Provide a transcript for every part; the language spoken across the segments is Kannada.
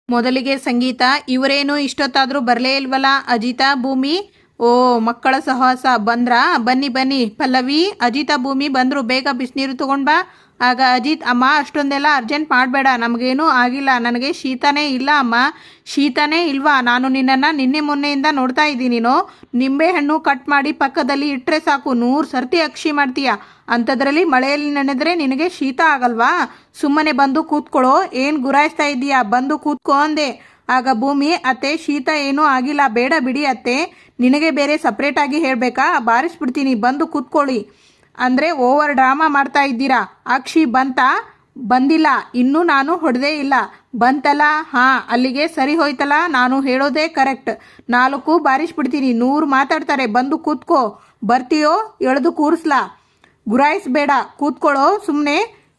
ಮೊದಲಿಗೆ ಸಂಗೀತ, ಇವರೇನು ಇಷ್ಟೊತ್ತಾದ್ರೂ ಬರಲೇ ಇಲ್ವಲ್ಲ? ಅಜಿತಾ, ಭೂಮಿ, ಓ ಮಕ್ಕಳ ಸಹವಾಸ ಬಂದ್ರಾ? ಬನ್ನಿ ಬನ್ನಿ. ಪಲ್ಲವಿ, ಅಜಿತಾ, ಭೂಮಿ ಬಂದ್ರು, ಬೇಗ ಬಿಸಿನೀರು ತಗೊಂಡ್ ಬಾ. ಆಗ ಅಜಿತ್, ಅಮ್ಮ ಅಷ್ಟೊಂದೆಲ್ಲ ಅರ್ಜೆಂಟ್ ಮಾಡಬೇಡ, ನಮಗೇನೂ ಆಗಿಲ್ಲ, ನನಗೆ ಶೀತನೇ ಇಲ್ಲ ಅಮ್ಮ. ಶೀತನೇ ಇಲ್ವಾ? ನಾನು ನಿನ್ನನ್ನು ನಿನ್ನೆ ಮೊನ್ನೆಯಿಂದ ನೋಡ್ತಾ ಇದ್ದೀನಿ. ನಿಂಬೆ ಹಣ್ಣು ಕಟ್ ಮಾಡಿ ಪಕ್ಕದಲ್ಲಿ ಇಟ್ಟರೆ ಸಾಕು 100 ಸರ್ತಿ ಅಕ್ಷಿ ಮಾಡ್ತೀಯ, ಅಂಥದ್ರಲ್ಲಿ ಮಳೆಯಲ್ಲಿ ನೆನೆದ್ರೆ ನಿನಗೆ ಶೀತ ಆಗಲ್ವಾ? ಸುಮ್ಮನೆ ಬಂದು ಕೂತ್ಕೊಳ್ಳೋ, ಏನು ಗುರಾಯಿಸ್ತಾ ಇದ್ದೀಯಾ? ಬಂದು ಕೂತ್ಕೋ ಅಂದೆ. ಆಗ ಭೂಮಿ, ಅತ್ತೆ ಶೀತ ಏನೂ ಆಗಿಲ್ಲ, ಬೇಡ ಬಿಡಿ ಅತ್ತೆ, ನಿನಗೆ ಬೇರೆ ಸಪ್ರೇಟಾಗಿ ಹೇಳಬೇಕಾ? ಬಾರಿಸ್ಬಿಡ್ತೀನಿ, ಬಂದು ಕೂತ್ಕೊಳ್ಳಿ. ಅಂದರೆ ಓವರ್ ಡ್ರಾಮಾ ಮಾಡ್ತಾ ಇದ್ದೀರಾ? ಅಕ್ಷಿ ಬಂತಾ? ಬಂದಿಲ್ಲ ಇನ್ನೂ, ನಾನು ಹೊಡೆದೇ ಇಲ್ಲ. ಬಂತಲ್ಲ, ಹಾಂ ಅಲ್ಲಿಗೆ ಸರಿ ಹೋಯ್ತಲ್ಲ, ನಾನು ಹೇಳೋದೇ ಕರೆಕ್ಟ್. 4 ಬಾರಿಸ್ಬಿಡ್ತೀನಿ, 100 ಮಾತಾಡ್ತಾರೆ, ಬಂದು ಕೂತ್ಕೋ. ಬರ್ತೀಯೋ ಎಳೆದು ಕೂರಿಸ್ಲಾ? ಗುರಾಯಿಸ್ಬೇಡ, ಕೂತ್ಕೊಳ್ಳೋ ಸುಮ್ಮನೆ.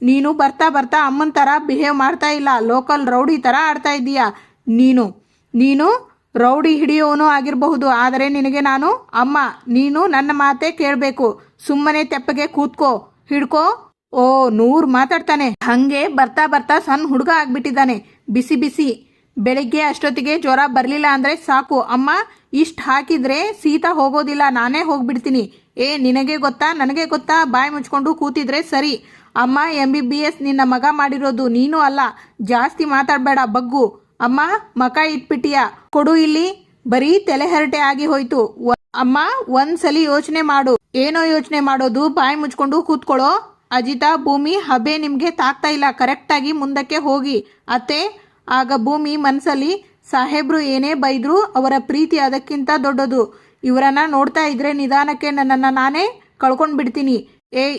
ನೀನು ಬರ್ತಾ ಬರ್ತಾ ಅಮ್ಮನ ಥರ ಬಿಹೇವ್ ಮಾಡ್ತಾ ಇಲ್ಲ, ಲೋಕಲ್ ರೌಡಿ ಥರ ಆಡ್ತಾ ಇದ್ದೀಯಾ ನೀನು ರೌಡಿ ಹಿಡಿಯೋನು ಆಗಿರಬಹುದು, ಆದರೆ ನಿನಗೆ ನಾನು ಅಮ್ಮ. ನೀನು ನನ್ನ ಮಾತೇ ಕೇಳಬೇಕು. ಸುಮ್ಮನೆ ತೆಪ್ಪಗೆ ಕೂತ್ಕೋ, ಹಿಡ್ಕೋ. ಓ 100 ಮಾತಾಡ್ತಾನೆ. ಹಂಗೆ ಬರ್ತಾ ಬರ್ತಾ ಸಣ್ಣ ಹುಡುಗ ಆಗ್ಬಿಟ್ಟಿದ್ದಾನೆ. ಬಿಸಿ ಬಿಸಿ ಬೆಳಿಗ್ಗೆ ಅಷ್ಟೊತ್ತಿಗೆ ಜ್ವರ ಬರಲಿಲ್ಲ ಅಂದರೆ ಸಾಕು, ಅಮ್ಮ ಇಷ್ಟು ಹಾಕಿದ್ರೆ ಶೀತ ಹೋಗೋದಿಲ್ಲ, ನಾನೇ ಹೋಗ್ಬಿಡ್ತೀನಿ. ನಿನಗೆ ಗೊತ್ತಾ ನನಗೆ ಗೊತ್ತಾ? ಬಾಯಿ ಮುಚ್ಕೊಂಡು ಕೂತಿದ್ರೆ ಸರಿ. ಅಮ್ಮ MBBS ನಿನ್ನ ಮಗ ಮಾಡಿರೋದು, ನೀನು ಅಲ್ಲ. ಜಾಸ್ತಿ ಮಾತಾಡಬೇಡ, ಬಗ್ಗು. ಅಮ್ಮ ಮಕ ಇಟ್ಬಿಟ್ಟಿಯಾ? ಕೊಡು ಇಲ್ಲಿ. ಬರೀ ತಲೆಹರಟೆ ಆಗಿ ಹೋಯ್ತು. ಅಮ್ಮ ಒಂದ್ಸಲಿ ಯೋಚನೆ ಮಾಡು. ಏನೋ ಯೋಚನೆ ಮಾಡೋದು? ಬಾಯಿ ಮುಚ್ಕೊಂಡು ಕೂತ್ಕೊಳ್ಳೋ. ಅಜಿತಾ, ಭೂಮಿ, ಹಬೆ ನಿಮ್ಗೆ ತಾಕ್ತಾ ಇಲ್ಲ, ಕರೆಕ್ಟಾಗಿ ಮುಂದಕ್ಕೆ ಹೋಗಿ. ಅತ್ತೆ. ಆಗ ಭೂಮಿ ಮನಸ್ಸಲ್ಲಿ, ಸಾಹೇಬ್ರು ಏನೇ ಬೈದ್ರು ಅವರ ಪ್ರೀತಿ ಅದಕ್ಕಿಂತ ದೊಡ್ಡದು. ಇವರನ್ನ ನೋಡ್ತಾ ಇದ್ರೆ ನಿಧಾನಕ್ಕೆ ನನ್ನನ್ನು ನಾನೇ ಕಳ್ಕೊಂಡು ಬಿಡ್ತೀನಿ.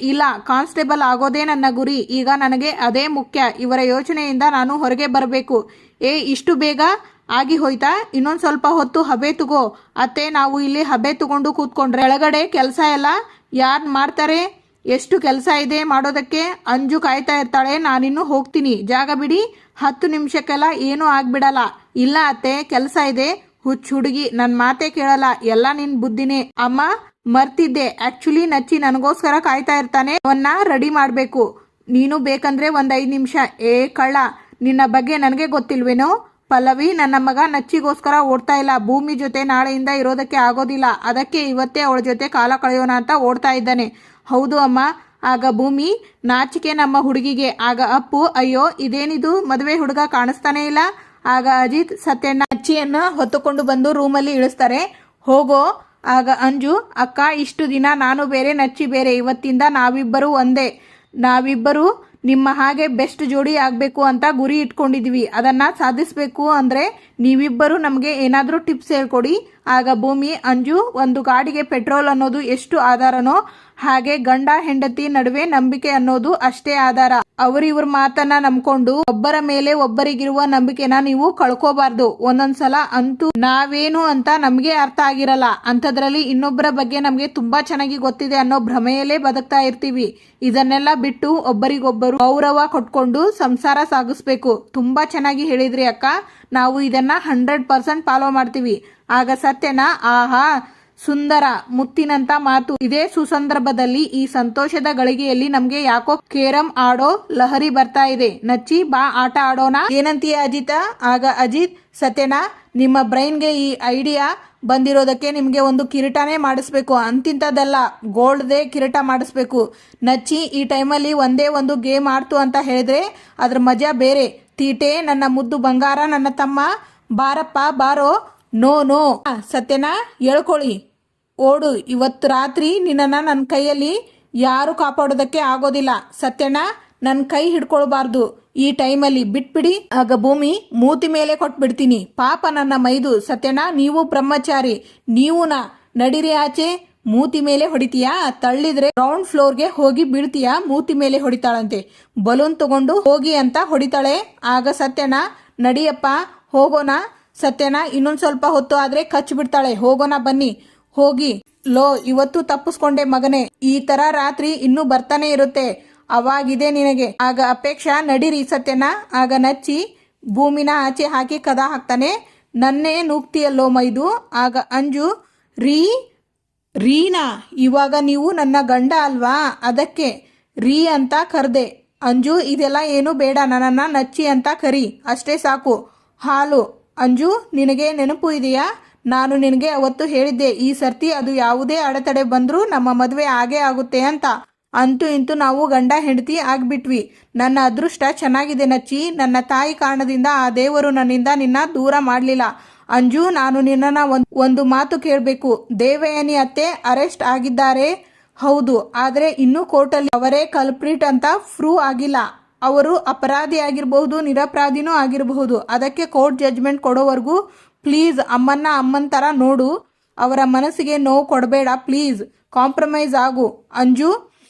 ಇಲ್ಲ, ಕಾನ್ಸ್ಟೇಬಲ್ ಆಗೋದೇ ನನ್ನ ಗುರಿ. ಈಗ ನನಗೆ ಅದೇ ಮುಖ್ಯ. ಇವರ ಯೋಚನೆಯಿಂದ ನಾನು ಹೊರಗೆ ಬರಬೇಕು. ಇಷ್ಟು ಬೇಗ ಆಗಿ ಹೋಯ್ತಾ? ಇನ್ನೊಂದು ಸ್ವಲ್ಪ ಹೊತ್ತು ಹಬೆ ತಗೋ. ಅತ್ತೆ, ನಾವು ಇಲ್ಲಿ ಹಬೆ ತಗೊಂಡು ಕೂತ್ಕೊಂಡ್ರೆ ಕೆಳಗಡೆ ಕೆಲಸ ಎಲ್ಲ ಯಾರು ಮಾಡ್ತಾರೆ? ಎಷ್ಟು ಕೆಲಸ ಇದೆ ಮಾಡೋದಕ್ಕೆ? ಅಂಜು ಕಾಯ್ತಾ ಇರ್ತಾಳೆ, ನಾನಿನ್ನು ಹೋಗ್ತೀನಿ, ಜಾಗ ಬಿಡಿ. 10 ನಿಮಿಷಕ್ಕೆಲ್ಲ ಏನೂ ಆಗ್ಬಿಡಲ್ಲ. ಇಲ್ಲ ಅತ್ತೆ, ಕೆಲಸ ಇದೆ. ಹುಚ್ಚು ಹುಡುಗಿ, ನನ್ನ ಮಾತೇ ಕೇಳಲ್ಲ, ಎಲ್ಲ ನಿನ್ನ ಬುದ್ಧಿನೇ. ಅಮ್ಮ ಮರ್ತಿದ್ದೆ, ಆ್ಯಕ್ಚುಲಿ ನಚ್ಚಿ ನನಗೋಸ್ಕರ ಕಾಯ್ತಾ ಇರ್ತಾನೆ, ಅವನ್ನ ರೆಡಿ ಮಾಡಬೇಕು. ನೀನು ಬೇಕಂದ್ರೆ ಒಂದು 5 ನಿಮಿಷ. ಕಳ್ಳ, ನಿನ್ನ ಬಗ್ಗೆ ನನಗೆ ಗೊತ್ತಿಲ್ವೇನೋ? ಪಲ್ಲವಿ, ನನ್ನ ಮಗ ನಚ್ಚಿಗೋಸ್ಕರ ಓಡ್ತಾ ಇಲ್ಲ, ಭೂಮಿ ಜೊತೆ ನಾಳೆಯಿಂದ ಇರೋದಕ್ಕೆ ಆಗೋದಿಲ್ಲ, ಅದಕ್ಕೆ ಇವತ್ತೇ ಅವಳ ಜೊತೆ ಕಾಲ ಕಳೆಯೋಣ ಅಂತ ಓಡ್ತಾ ಇದ್ದಾನೆ. ಹೌದು ಅಮ್ಮ. ಆಗ ಭೂಮಿ, ನಾಚಿಕೆ ನಮ್ಮ ಹುಡುಗಿಗೆ. ಆಗ ಅಪ್ಪು, ಅಯ್ಯೋ ಇದೇನಿದು, ಮದುವೆ ಹುಡುಗ ಕಾಣಿಸ್ತಾನೆ ಇಲ್ಲ. ಆಗ ಅಜಿತ್ ಸತ್ಯಣ್ಣ ನಚ್ಚಿಯನ್ನು ಹೊತ್ತುಕೊಂಡು ಬಂದು ರೂಮಲ್ಲಿ ಇಳಿಸ್ತಾರೆ. ಹೋಗೋ. ಆಗ ಅಂಜು, ಅಕ್ಕ ಇಷ್ಟು ದಿನ ನಾನು ಬೇರೆ ನಚ್ಚಿ ಬೇರೆ, ಇವತ್ತಿಂದ ನಾವಿಬ್ಬರು ಒಂದೇ. ನಾವಿಬ್ಬರು ನಿಮ್ಮ ಹಾಗೆ ಬೆಸ್ಟ್ ಜೋಡಿ ಆಗಬೇಕು ಅಂತ ಗುರಿ ಇಟ್ಕೊಂಡಿದ್ವಿ. ಅದನ್ನು ಸಾಧಿಸಬೇಕು ಅಂದರೆ ನೀವಿಬ್ಬರು ನಮಗೆ ಏನಾದರೂ ಟಿಪ್ಸ್ ಹೇಳ್ಕೊಡಿ. ಆಗ ಭೂಮಿ, ಅಂಜು, ಒಂದು ಗಾಡಿಗೆ ಪೆಟ್ರೋಲ್ ಅನ್ನೋದು ಎಷ್ಟು ಆಧಾರನೋ ಹಾಗೆ ಗಂಡ ಹೆಂಡತಿ ನಡುವೆ ನಂಬಿಕೆ ಅನ್ನೋದು ಅಷ್ಟೇ ಆಧಾರ. ಅವರಿವ್ರ ಮಾತನ್ನ ನಂಬ್ಕೊಂಡು ಒಬ್ಬರ ಮೇಲೆ ಒಬ್ಬರಿಗಿರುವ ನಂಬಿಕೆನ ನೀವು ಕಳ್ಕೋಬಾರ್ದು. ಒಂದೊಂದ್ಸಲ ಅಂತೂ ನಾವೇನು ಅಂತ ನಮಗೆ ಅರ್ಥ ಆಗಿರಲ್ಲ, ಅಂಥದ್ರಲ್ಲಿ ಇನ್ನೊಬ್ಬರ ಬಗ್ಗೆ ನಮಗೆ ತುಂಬಾ ಚೆನ್ನಾಗಿ ಗೊತ್ತಿದೆ ಅನ್ನೋ ಭ್ರಮೆಯಲ್ಲೇ ಬದುಕ್ತಾ ಇರ್ತೀವಿ. ಇದನ್ನೆಲ್ಲ ಬಿಟ್ಟು ಒಬ್ಬರಿಗೊಬ್ಬರು ಗೌರವ ಕೊಟ್ಕೊಂಡು ಸಂಸಾರ ಸಾಗಿಸ್ಬೇಕು. ತುಂಬಾ ಚೆನ್ನಾಗಿ ಹೇಳಿದ್ರಿ ಅಕ್ಕ, ನಾವು ಇದನ್ನ 100% ಫಾಲೋ ಮಾಡ್ತೀವಿ. ಆಗ ಸತ್ಯನ, ಆಹಾ ಸುಂದರ, ಮುತ್ತಿನಂತ ಮಾತು. ಇದೇ ಸುಸಂದರ್ಭದಲ್ಲಿ ಈ ಸಂತೋಷದ ಗಳಿಗೆಯಲ್ಲಿ ನಮ್ಗೆ ಯಾಕೋ ಕೇರಂ ಆಡೋ ಲಹರಿ ಬರ್ತಾ ಇದೆ. ನಚ್ಚಿ, ಬಾ ಆಟ ಆಡೋಣ. ಏನಂತೀಯ ಅಜಿತಾ? ಆಗ ಅಜಿತ್, ಸತ್ಯನ, ನಿಮ್ಮ ಬ್ರೈನ್ಗೆ ಈ ಐಡಿಯಾ ಬಂದಿರೋದಕ್ಕೆ ನಿಮಗೆ ಒಂದು ಕಿರೀಟನೇ ಮಾಡಿಸ್ಬೇಕು. ಅಂತಿಂತದಲ್ಲ, ಗೋಲ್ಡ್ದೇ ಕಿರೀಟ ಮಾಡಿಸ್ಬೇಕು. ನಚ್ಚಿ ಈ ಟೈಮಲ್ಲಿ ಒಂದೇ ಒಂದು ಗೇಮ್ ಆಡ್ತು ಅಂತ ಹೇಳಿದ್ರೆ ಅದ್ರ ಮಜಾ ಬೇರೆ. ತೀಟೆ, ನನ್ನ ಮುದ್ದು ಬಂಗಾರ, ನನ್ನ ತಮ್ಮ, ಬಾರಪ್ಪ ಬಾರೋ. ನೋ ಸತ್ಯನ, ಹೇಳ್ಕೊಳ್ಳಿ, ಓಡು. ಇವತ್ತು ರಾತ್ರಿ ನಿನ್ನನ್ನು ನನ್ನ ಕೈಯಲ್ಲಿ ಯಾರು ಕಾಪಾಡೋದಕ್ಕೆ ಆಗೋದಿಲ್ಲ. ಸತ್ಯಣ್ಣ, ನನ್ನ ಕೈ ಹಿಡ್ಕೊಳ್ಬಾರ್ದು ಈ ಟೈಮಲ್ಲಿ, ಬಿಟ್ಬಿಡಿ. ಆಗ ಭೂಮಿ, ಮೂತಿ ಮೇಲೆ ಕೊಟ್ಬಿಡ್ತೀನಿ, ಪಾಪ ನನ್ನ ಮೈದು. ಸತ್ಯಣ್ಣ, ನೀವು ಬ್ರಹ್ಮಚಾರಿ, ನೀವು ನಡಿರಿ ಆಚೆ. ಮೂತಿ ಮೇಲೆ ಹೊಡಿತೀಯಾ? ತಳ್ಳಿದ್ರೆ ಗ್ರೌಂಡ್ ಫ್ಲೋರ್ಗೆ ಹೋಗಿ ಬೀಳ್ತೀಯಾ? ಮೂತಿ ಮೇಲೆ ಹೊಡಿತಾಳಂತೆ. ಬಲೂನ್ ತಗೊಂಡು ಹೋಗಿ ಅಂತ ಹೊಡಿತಾಳೆ. ಆಗ ಸತ್ಯಣ್ಣ, ನಡಿಯಪ್ಪ ಹೋಗೋಣ. ಸತ್ಯನ ಇನ್ನೊಂದು ಸ್ವಲ್ಪ ಹೊತ್ತು ಆದ್ರೆ ಕಚ್ಚಿ ಬಿಡ್ತಾಳೆ. ಹೋಗೋಣ ಬನ್ನಿ. ಹೋಗಿ. ಲೋ, ಇವತ್ತು ತಪ್ಪಿಸ್ಕೊಂಡೆ ಮಗನೇ, ಈ ತರ ರಾತ್ರಿ ಇನ್ನೂ ಬರ್ತಾನೆ ಇರುತ್ತೆ, ಅವಾಗಿದೆ ನಿನಗೆ. ಆಗ ಅಪೇಕ್ಷಾ, ನಡೀರಿ ಸತ್ಯನ. ಆಗ ನಚ್ಚಿ ಭೂಮಿನ ಆಚೆ ಹಾಕಿ ಕದ ಹಾಕ್ತಾನೆ. ನನ್ನೇ ನೂಕ್ತಿಯಲ್ಲೋ ಮೈದು. ಆಗ ಅಂಜು, ರೀನಾ, ಇವಾಗ ನೀವು ನನ್ನ ಗಂಡ ಅಲ್ವಾ, ಅದಕ್ಕೆ ರೀ ಅಂತ ಕರೆದೆ. ಅಂಜು, ಇದೆಲ್ಲ ಏನು ಬೇಡ, ನನ್ನನ್ನು ನಚ್ಚಿ ಅಂತ ಕರಿ, ಅಷ್ಟೇ ಸಾಕು. ಹಾಲು. ಅಂಜು, ನಿನಗೆ ನೆನಪು ಇದೆಯಾ? ನಾನು ನಿನಗೆ ಅವತ್ತು ಹೇಳಿದ್ದೆ ಈ ಸರ್ತಿ ಅದು ಯಾವುದೇ ಅಡೆತಡೆ ಬಂದರೂ ನಮ್ಮ ಮದುವೆ ಆಗೇ ಆಗುತ್ತೆ ಅಂತ. ಅಂತೂ ಇಂತೂ ನಾವು ಗಂಡ ಹೆಂಡತಿ ಆಗಿಬಿಟ್ವಿ. ನನ್ನ ಅದೃಷ್ಟ ಚೆನ್ನಾಗಿದೆ ನಚ್ಚಿ. ನನ್ನ ತಾಯಿ ಕಾರಣದಿಂದ ಆ ದೇವರು ನನ್ನಿಂದ ನಿನ್ನ ದೂರ ಮಾಡಲಿಲ್ಲ. ಅಂಜು, ನಾನು ನಿನ್ನನ್ನು ಒಂದು ಮಾತು ಕೇಳಬೇಕು. ದೇವಯಾನಿ ಅತ್ತೆ ಅರೆಸ್ಟ್ ಆಗಿದ್ದಾರೆ, ಹೌದು. ಆದರೆ ಇನ್ನೂ ಕೋರ್ಟಲ್ಲಿ ಅವರೇ ಕಲ್ಪ್ರಿಟ್ ಅಂತ ಪ್ರೂವ್ ಆಗಿಲ್ಲ. ಅವರು ಅಪರಾಧಿ ಆಗಿರಬಹುದು, ನಿರಪರಾಧಿನೂ ಆಗಿರಬಹುದು. ಅದಕ್ಕೆ ಕೋರ್ಟ್ ಜಡ್ಜ್ಮೆಂಟ್ ಕೊಡೋವರೆಗೂ ಪ್ಲೀಸ್ ಅಮ್ಮನ ಥರ ನೋಡು. ಅವರ ಮನಸ್ಸಿಗೆ ನೋವು ಕೊಡಬೇಡ ಪ್ಲೀಸ್. ಕಾಂಪ್ರಮೈಸ್ ಆಗು ಅಂಜು.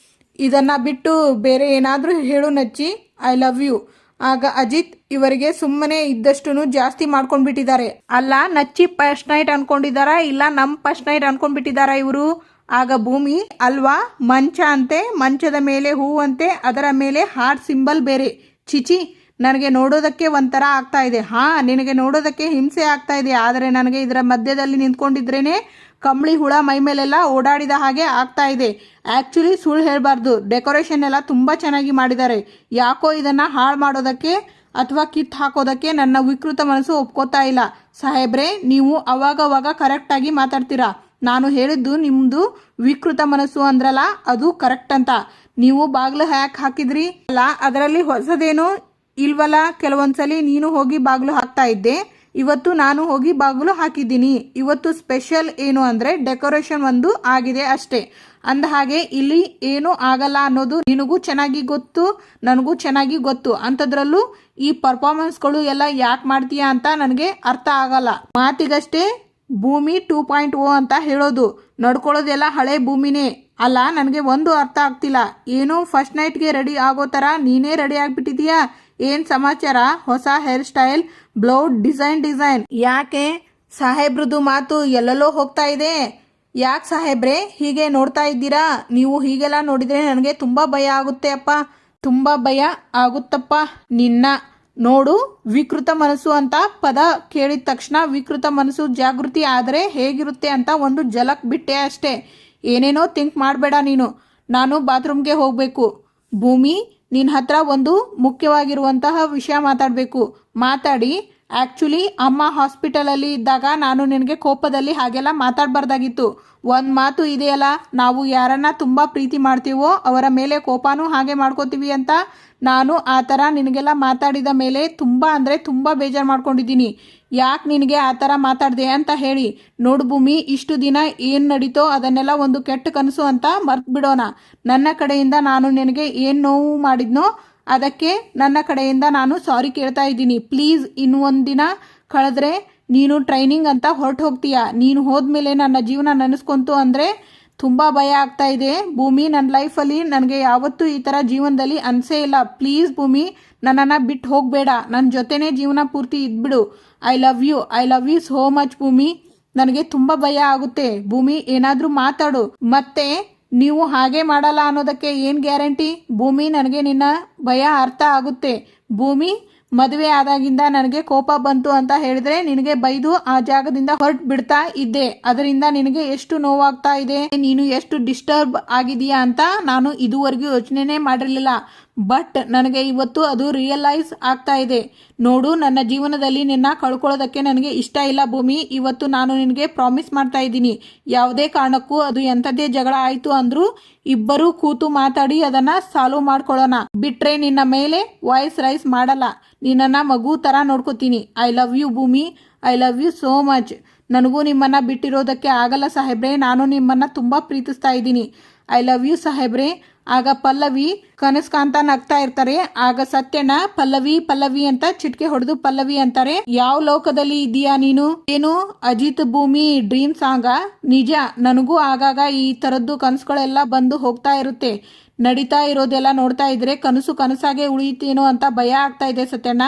ಇದನ್ನು ಬಿಟ್ಟು ಬೇರೆ ಏನಾದರೂ ಹೇಳು ನಚ್ಚಿ. I love you. ಆಗ ಅಜಿತ್, ಇವರಿಗೆ ಸುಮ್ಮನೆ ಇದ್ದಷ್ಟು ಜಾಸ್ತಿ ಮಾಡ್ಕೊಂಡ್ಬಿಟ್ಟಿದ್ದಾರೆ. ಅಲ್ಲ ನಚ್ಚಿ ಫಸ್ಟ್ ನೈಟ್ ಅನ್ಕೊಂಡಿದ್ದಾರಾ ಇಲ್ಲ ನಮ್ಮ ಫಸ್ಟ್ ನೈಟ್ ಅನ್ಕೊಂಡ್ಬಿಟ್ಟಿದ್ದಾರಾ ಇವರು? ಆಗ ಭೂಮಿ, ಅಲ್ವಾ, ಮಂಚ ಅಂತೆ, ಮಂಚದ ಮೇಲೆ ಹೂವಂತೆ, ಅದರ ಮೇಲೆ ಹಾರ್ಟ್ ಸಿಂಬಲ್ ಬೇರೆ. ಚಿಚಿ, ನನಗೆ ನೋಡೋದಕ್ಕೆ ಒಂಥರ ಆಗ್ತಾ ಇದೆ. ನಿನಗೆ ನೋಡೋದಕ್ಕೆ ಹಿಂಸೆ ಆಗ್ತಾ ಇದೆ. ಆದರೆ ನನಗೆ ಇದರ ಮಧ್ಯದಲ್ಲಿ ನಿಂತ್ಕೊಂಡಿದ್ರೇನೆ ಕಂಬಳಿ ಹುಳ ಮೈ ಮೇಲೆಲ್ಲ ಓಡಾಡಿದ ಹಾಗೆ ಆಗ್ತಾ ಇದೆ. ಆ್ಯಕ್ಚುಲಿ ಸುಳ್ಳು ಹೇಳಬಾರ್ದು, ಡೆಕೋರೇಷನ್ ಎಲ್ಲ ತುಂಬ ಚೆನ್ನಾಗಿ ಮಾಡಿದ್ದಾರೆ. ಯಾಕೋ ಇದನ್ನು ಹಾಳು ಮಾಡೋದಕ್ಕೆ ಅಥವಾ ಕಿತ್ತು ಹಾಕೋದಕ್ಕೆ ನನ್ನ ವಿಕೃತ ಮನಸ್ಸು ಒಪ್ಕೋತಾ ಇಲ್ಲ. ಸಾಹೇಬ್ರೆ, ನೀವು ಅವಾಗವಾಗ ಕರೆಕ್ಟಾಗಿ ಮಾತಾಡ್ತೀರಾ. ನಾನು ಹೇಳಿದ್ದು ನಿಮ್ಮದು ವಿಕೃತ ಮನಸ್ಸು ಅಂದ್ರಲ್ಲ, ಅದು ಕರೆಕ್ಟ್ ಅಂತ. ನೀವು ಬಾಗಿಲು ಹ್ಯಾಕ್ ಹಾಕಿದ್ರಿ ಅಲ್ಲ, ಅದರಲ್ಲಿ ಹೊಸದೇನು ಇಲ್ವಲ್ಲ. ಕೆಲವೊಂದ್ಸಲಿ ನೀನು ಹೋಗಿ ಬಾಗಿಲು ಹಾಕ್ತಾ ಇದ್ದೆ, ಇವತ್ತು ನಾನು ಹೋಗಿ ಬಾಗಿಲು ಹಾಕಿದ್ದೀನಿ. ಇವತ್ತು ಸ್ಪೆಷಲ್ ಏನು ಅಂದರೆ ಡೆಕೋರೇಷನ್ ಒಂದು ಆಗಿದೆ ಅಷ್ಟೇ. ಅಂದ ಹಾಗೆ ಇಲ್ಲಿ ಏನೂ ಆಗಲ್ಲ ಅನ್ನೋದು ನಿನಗೂ ಚೆನ್ನಾಗಿ ಗೊತ್ತು, ನನಗೂ ಚೆನ್ನಾಗಿ ಗೊತ್ತು. ಅಂಥದ್ರಲ್ಲೂ ಈ ಪರ್ಫಾರ್ಮೆನ್ಸ್ಗಳು ಎಲ್ಲ ಯಾಕೆ ಮಾಡ್ತೀಯಾ ಅಂತ ನನಗೆ ಅರ್ಥ ಆಗಲ್ಲ. ಮಾತಿಗಷ್ಟೇ ಭೂಮಿ 2.0 ಅಂತ ಹೇಳೋದು, ನಡ್ಕೊಳ್ಳೋದೆಲ್ಲ ಹಳೆ ಭೂಮಿನೇ ಅಲ್ಲ. ನನಗೆ ಒಂದು ಅರ್ಥ ಆಗ್ತಿಲ್ಲ. ಏನೋ ಫಸ್ಟ್ ನೈಟ್ಗೆ ರೆಡಿ ಆಗೋ ಥರ ನೀನೇ ರೆಡಿ ಆಗಿಬಿಟ್ಟಿದೀಯಾ? ಏನು ಸಮಾಚಾರ? ಹೊಸ ಹೇರ್ ಸ್ಟೈಲ್, ಬ್ಲೌಸ್ ಡಿಸೈನ್. ಯಾಕೆ ಸಾಹೇಬ್ರದ್ದು ಮಾತು ಎಲ್ಲೆಲ್ಲೋ ಹೋಗ್ತಾ ಇದೆ? ಯಾಕೆ ಸಾಹೇಬ್ರೆ ಹೀಗೆ ನೋಡ್ತಾ ಇದ್ದೀರಾ? ನೀವು ಹೀಗೆಲ್ಲ ನೋಡಿದರೆ ನನಗೆ ತುಂಬ ಭಯ ಆಗುತ್ತೆ ಅಪ್ಪ. ತುಂಬ ಭಯ ಆಗುತ್ತಪ್ಪ ನಿನ್ನ. ನೋಡು, ವಿಕೃತ ಮನಸ್ಸು ಅಂತ ಪದ ಕೇಳಿದ ತಕ್ಷಣ ವಿಕೃತ ಮನಸ್ಸು ಜಾಗೃತಿ ಆದರೆ ಹೇಗಿರುತ್ತೆ ಅಂತ ಒಂದು ಝಲಕ್ ಬಿಟ್ಟೆ ಅಷ್ಟೇ. ಏನೇನೋ ಥಿಂಕ್ ಮಾಡಬೇಡ ನೀನು. ನಾನು ಬಾತ್ರೂಮ್ಗೆ ಹೋಗಬೇಕು. ಭೂಮಿ, ನಿನ್ನ ಹತ್ರ ಒಂದು ಮುಖ್ಯವಾಗಿರುವಂತಹ ವಿಷಯ ಮಾತಾಡಬೇಕು. ಮಾತಾಡಿ. ಆ್ಯಕ್ಚುಲಿ ಅಮ್ಮ ಹಾಸ್ಪಿಟಲಲ್ಲಿ ಇದ್ದಾಗ ನಾನು ನಿನಗೆ ಕೋಪದಲ್ಲಿ ಹಾಗೆಲ್ಲ ಮಾತಾಡಬಾರ್ದಾಗಿತ್ತು. ಒಂದು ಮಾತು ಇದೆಯಲ್ಲ, ನಾವು ಯಾರನ್ನ ತುಂಬ ಪ್ರೀತಿ ಮಾಡ್ತೀವೋ ಅವರ ಮೇಲೆ ಕೋಪನೂ ಹಾಗೆ ಮಾಡ್ಕೋತೀವಿ ಅಂತ. ನಾನು ಆ ಥರ ನಿನಗೆಲ್ಲ ಮಾತಾಡಿದ ಮೇಲೆ ತುಂಬ ಅಂದರೆ ತುಂಬ ಬೇಜಾರು ಮಾಡ್ಕೊಂಡಿದ್ದೀನಿ. ಯಾಕೆ ನಿನಗೆ ಆ ಥರ ಮಾತಾಡಿದೆ ಅಂತ ಹೇಳಿ. ನೋಡು ಭೂಮಿ, ಇಷ್ಟು ದಿನ ಏನು ನಡೀತೋ ಅದನ್ನೆಲ್ಲ ಒಂದು ಕೆಟ್ಟ ಕನಸು ಅಂತ ಮರ್ತು ಬಿಡೋಣ. ನನ್ನ ಕಡೆಯಿಂದ ನಾನು ನಿನಗೆ ಏನು ನೋವು ಮಾಡಿದ್ನೋ ಅದಕ್ಕೆ ನನ್ನ ಕಡೆಯಿಂದ ನಾನು ಸಾರಿ ಕೇಳ್ತಾ ಇದ್ದೀನಿ. ಪ್ಲೀಸ್, ಇನ್ನು ಒಂದು ದಿನ ಕಳೆದ್ರೆ ನೀನು ಟ್ರೈನಿಂಗ್ ಅಂತ ಹೊರಟು ಹೋಗ್ತೀಯಾ. ನೀನು ಹೋದ್ಮೇಲೆ ನನ್ನ ಜೀವನ ನೆನೆಸ್ಕೊಂತು ಅಂದರೆ ತುಂಬ ಭಯ ಆಗ್ತಾ ಇದೆ ಭೂಮಿ. ನನ್ನ ಲೈಫಲ್ಲಿ ನನಗೆ ಯಾವತ್ತೂ ಈ ಥರ ಜೀವನದಲ್ಲಿ ಅನಿಸೇ ಇಲ್ಲ. ಪ್ಲೀಸ್ ಭೂಮಿ, ನನ್ನನ್ನು ಬಿಟ್ಟು ಹೋಗಬೇಡ. ನನ್ನ ಜೊತೆನೇ ಜೀವನ ಪೂರ್ತಿ ಇದ್ಬಿಡು. I love you so much Bhoomi. ನನಗೆ ತುಂಬ ಭಯ ಆಗುತ್ತೆ ಭೂಮಿ. ಏನಾದರೂ ಮಾತಾಡು. ಮತ್ತೆ ನೀವು ಹಾಗೆ ಮಾಡಲ್ಲ ಅನ್ನೋದಕ್ಕೆ ಏನು ಗ್ಯಾರಂಟಿ? ಭೂಮಿ, ನನಗೆ ನಿನ್ನ ಭಯ ಅರ್ಥ ಆಗುತ್ತೆ ಭೂಮಿ. ಮದುವೆ ಆದಾಗಿಂದ ನನಗೆ ಕೋಪ ಬಂತು ಅಂತ ಹೇಳಿದ್ರೆ ನಿನಗೆ ಬೈದು ಆ ಜಾಗದಿಂದ ಹೊರಟು ಬಿಡ್ತಾ ಇದ್ದೆ. ಅದರಿಂದ ನಿನಗೆ ಎಷ್ಟು ನೋವಾಗ್ತಾ ಇದೆ, ನೀನು ಎಷ್ಟು ಡಿಸ್ಟರ್ಬ್ ಆಗಿದೆಯಾ ಅಂತ ನಾನು ಇದುವರೆಗೂ ಯೋಚನೆನೇ ಮಾಡಿರಲಿಲ್ಲ. ಬಟ್ ನನಗೆ ಇವತ್ತು ಅದು ರಿಯಲೈಸ್ ಆಗ್ತಾ ಇದೆ. ನೋಡು, ನನ್ನ ಜೀವನದಲ್ಲಿ ನಿನ್ನ ಕಳ್ಕೊಳ್ಳೋದಕ್ಕೆ ನನಗೆ ಇಷ್ಟ ಇಲ್ಲ ಭೂಮಿ. ಇವತ್ತು ನಾನು ನಿನಗೆ ಪ್ರಾಮಿಸ್ ಮಾಡ್ತಾ ಇದ್ದೀನಿ, ಯಾವುದೇ ಕಾರಣಕ್ಕೂ ಅದು ಎಂಥದ್ದೇ ಜಗಳ ಆಯಿತು ಅಂದರೂ ಇಬ್ಬರೂ ಕೂತು ಮಾತಾಡಿ ಅದನ್ನು ಸಾಲ್ವ್ ಮಾಡ್ಕೊಳ್ಳೋಣ. ಬಿಟ್ರೆ ನಿನ್ನ ಮೇಲೆ ವಾಯ್ಸ್ ರೈಸ್ ಮಾಡಲ್ಲ. ನಿನ್ನನ್ನು ಮಗು ಥರ ನೋಡ್ಕೋತೀನಿ. I love you Bhoomi. I love you so much. ನನಗೂ ನಿಮ್ಮನ್ನು ಬಿಟ್ಟಿರೋದಕ್ಕೆ ಆಗಲ್ಲ ಸಾಹೇಬ್ರೆ. ನಾನು ನಿಮ್ಮನ್ನು ತುಂಬ ಪ್ರೀತಿಸ್ತಾ ಇದ್ದೀನಿ. ಐ ಲವ್ ಯು ಸಾಹೇಬ್ರೆ. ಆಗ ಪಲ್ಲವಿ ಕನಸು ಕಾಂತ ನಗ್ತಾ ಇರ್ತಾರೆ. ಆಗ ಸತ್ಯಣ್ಣ ಪಲ್ಲವಿ ಅಂತ ಚಿಟ್ಕೆ ಹೊಡೆದು ಪಲ್ಲವಿ ಅಂತಾರೆ. ಯಾವ ಲೋಕದಲ್ಲಿ ಇದೀಯಾ ನೀನು? ಏನು ಅಜಿತ್ ಭೂಮಿ ಡ್ರೀಮ್ ಸಾಂಗ? ನಿಜ, ನನಗೂ ಆಗಾಗ ಈ ಥರದ್ದು ಕನಸುಗಳೆಲ್ಲ ಬಂದು ಹೋಗ್ತಾ ಇರುತ್ತೆ. ನಡೀತಾ ಇರೋದೆಲ್ಲ ನೋಡ್ತಾ ಇದ್ರೆ ಕನಸಾಗೆ ಉಳಿಯುತ್ತೇನೋ ಅಂತ ಭಯ ಆಗ್ತಾ ಇದೆ ಸತ್ಯಣ್ಣ.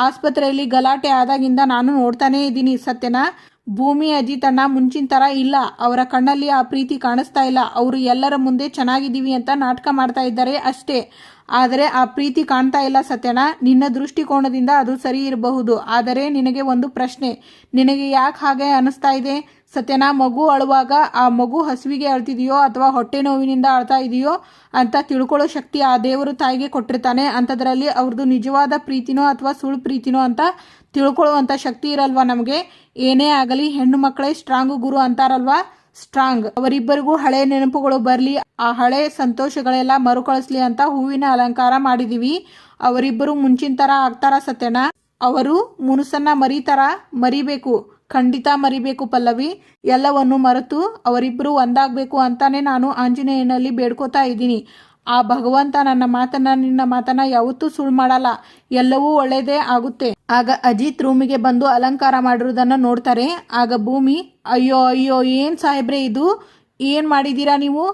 ಆಸ್ಪತ್ರೆಯಲ್ಲಿ ಗಲಾಟೆ ಆದಾಗಿಂದ ನಾನು ನೋಡ್ತಾನೇ ಇದ್ದೀನಿ ಸತ್ಯಣ್ಣ. ಭೂಮಿ ಅಜಿತ್ ಅಣ್ಣ ಮುಂಚಿನ ಥರ ಇಲ್ಲ. ಅವರ ಕಣ್ಣಲ್ಲಿ ಆ ಪ್ರೀತಿ ಕಾಣಿಸ್ತಾ ಇಲ್ಲ. ಅವರು ಎಲ್ಲರ ಮುಂದೆ ಚೆನ್ನಾಗಿದ್ದೀವಿ ಅಂತ ನಾಟಕ ಮಾಡ್ತಾ ಇದ್ದಾರೆ ಅಷ್ಟೇ. ಆದರೆ ಆ ಪ್ರೀತಿ ಕಾಣ್ತಾ ಇಲ್ಲ ಸತ್ಯನ. ನಿನ್ನ ದೃಷ್ಟಿಕೋನದಿಂದ ಅದು ಸರಿ ಇರಬಹುದು, ಆದರೆ ನಿನಗೆ ಒಂದು ಪ್ರಶ್ನೆ, ನಿನಗೆ ಯಾಕೆ ಹಾಗೆ ಅನಿಸ್ತಾ ಇದೆ ಸತ್ಯನ? ಮಗು ಅಳುವಾಗ ಆ ಮಗು ಹಸುವಿಗೆ ಅಳ್ತಿದೆಯೋ ಅಥವಾ ಹೊಟ್ಟೆ ನೋವಿನಿಂದ ಅಳ್ತಾ ಇದೆಯೋ ಅಂತ ತಿಳ್ಕೊಳ್ಳೋ ಶಕ್ತಿ ಆ ದೇವರು ತಾಯಿಗೆ ಕೊಟ್ಟಿರ್ತಾನೆ. ಅಂಥದ್ರಲ್ಲಿ ಅವ್ರದ್ದು ನಿಜವಾದ ಪ್ರೀತಿನೋ ಅಥವಾ ಸುಳ್ಳು ಪ್ರೀತಿನೋ ಅಂತ ತಿಳ್ಕೊಳ್ಳುವಂಥ ಶಕ್ತಿ ಇರಲ್ವಾ ನಮಗೆ? ಏನೇ ಆಗಲಿ ಹೆಣ್ಣು ಮಕ್ಕಳೇ ಸ್ಟ್ರಾಂಗು ಗುರು ಅಂತಾರಲ್ವಾ, ಸ್ಟ್ರಾಂಗ್. ಅವರಿಬ್ಬರಿಗೂ ಹಳೆ ನೆನಪುಗಳು ಬರಲಿ, ಆ ಹಳೆ ಸಂತೋಷಗಳೆಲ್ಲ ಮರುಕಳಿಸ್ಲಿ ಅಂತ ಹೂವಿನ ಅಲಂಕಾರ ಮಾಡಿದೀವಿ. ಅವರಿಬ್ಬರು ಮುಂಚಿನ ಥರ ಆಗ್ತಾರ ಸತ್ಯನ? ಅವರು ಮುನುಸನ್ನ ಮರಿಬೇಕು, ಖಂಡಿತ ಮರಿಬೇಕು ಪಲ್ಲವಿ. ಎಲ್ಲವನ್ನು ಮರೆತು ಅವರಿಬ್ಬರು ಒಂದಾಗಬೇಕು ಅಂತಾನೆ ನಾನು ಆಂಜನೇಯನಲ್ಲಿ ಬೇಡ್ಕೋತಾ ಇದ್ದೀನಿ. ಆ ಭಗವಂತ ನಿನ್ನ ಮಾತನ್ನ ಯಾವತ್ತೂ ಸುಳ್ಳು ಮಾಡಲ್ಲ, ಎಲ್ಲವೂ ಒಳ್ಳೆಯದೇ ಆಗುತ್ತೆ. ಆಗ ಅಜಿತ್ ರೂಮಿಗೆ ಬಂದು ಅಲಂಕಾರ ಮಾಡಿರೋದನ್ನು ನೋಡ್ತಾರೆ. ಆಗ ಭೂಮಿ, ಅಯ್ಯೋ ಅಯ್ಯೋ ಏನು ಸಾಹೇಬ್ರೆ ಇದು, ಏನು ಮಾಡಿದ್ದೀರಾ ನೀವು?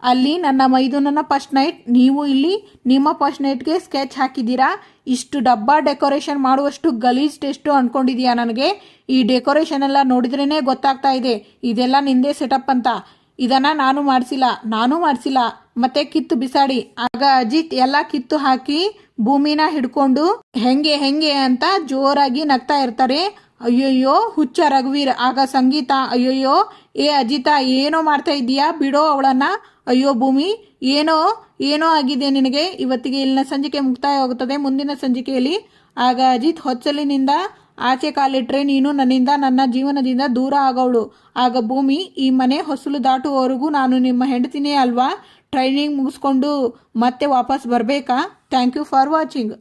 ಅಲ್ಲಿ ನನ್ನ ಮೈದುನನ ಫಸ್ಟ್ ನೈಟ್, ನೀವು ಇಲ್ಲಿ ನಿಮ್ಮ ಫಸ್ಟ್ ನೈಟ್ಗೆ ಸ್ಕೆಚ್ ಹಾಕಿದ್ದೀರಾ? ಇಷ್ಟು ಡಬ್ಬ ಡೆಕೋರೇಷನ್ ಮಾಡುವಷ್ಟು ಗಲೀಜ್ ಟೆಸ್ಟು ಅಂದ್ಕೊಂಡಿದೀಯಾ ನನಗೆ? ಈ ಡೆಕೋರೇಷನ್ ಎಲ್ಲ ನೋಡಿದ್ರೇ ಗೊತ್ತಾಗ್ತಾ ಇದೆ ಇದೆಲ್ಲ ನಿಂದೇ ಸೆಟಪ್ ಅಂತ. ಇದನ್ನು ನಾನು ಮಾಡಿಸಿಲ್ಲ, ಮತ್ತೆ ಕಿತ್ತು ಬಿಸಾಡಿ. ಆಗ ಅಜಿತ್ ಎಲ್ಲ ಕಿತ್ತು ಹಾಕಿ ಭೂಮಿನ ಹಿಡ್ಕೊಂಡು ಹೆಂಗೆ ಅಂತ ಜೋರಾಗಿ ನಗ್ತಾ ಇರ್ತಾರೆ. ಅಯ್ಯಯ್ಯೋ ಹುಚ್ಚ ರಘುವೀರ್. ಆಗ ಸಂಗೀತ, ಅಯ್ಯಯ್ಯೋ ಏ ಅಜಿತ, ಏನೋ ಮಾಡ್ತಾ ಇದ್ದೀಯಾ, ಬಿಡೋ ಅವಳನ್ನ. ಅಯ್ಯೋ ಭೂಮಿ, ಏನೋ ಆಗಿದೆ ನಿನಗೆ. ಇವತ್ತಿಗೆ ಇಲ್ಲಿನ ಸಂಚಿಕೆ ಮುಕ್ತಾಯ ಹೋಗುತ್ತದೆ. ಮುಂದಿನ ಸಂಚಿಕೆಯಲ್ಲಿ ಆಗ ಅಜಿತ್ ಹೊಚ್ಚಲಿನಿಂದ ಆಚೆ ಕಾಲಿಟ್ರೆ ನೀನು ನನ್ನ ಜೀವನದಿಂದ ದೂರ ಆಗೋಳು. ಆಗ ಭೂಮಿ, ಈ ಮನೆ ಹೊಸಲು ದಾಟುವವರೆಗೂ ನಾನು ನಿಮ್ಮ ಹೆಂಡತಿನೇ ಅಲ್ವಾ? ಟ್ರೈನಿಂಗ್ ಮುಗಿಸ್ಕೊಂಡು ಮತ್ತೆ ವಾಪಸ್ ಬರಬೇಕಾ? Thank you for watching.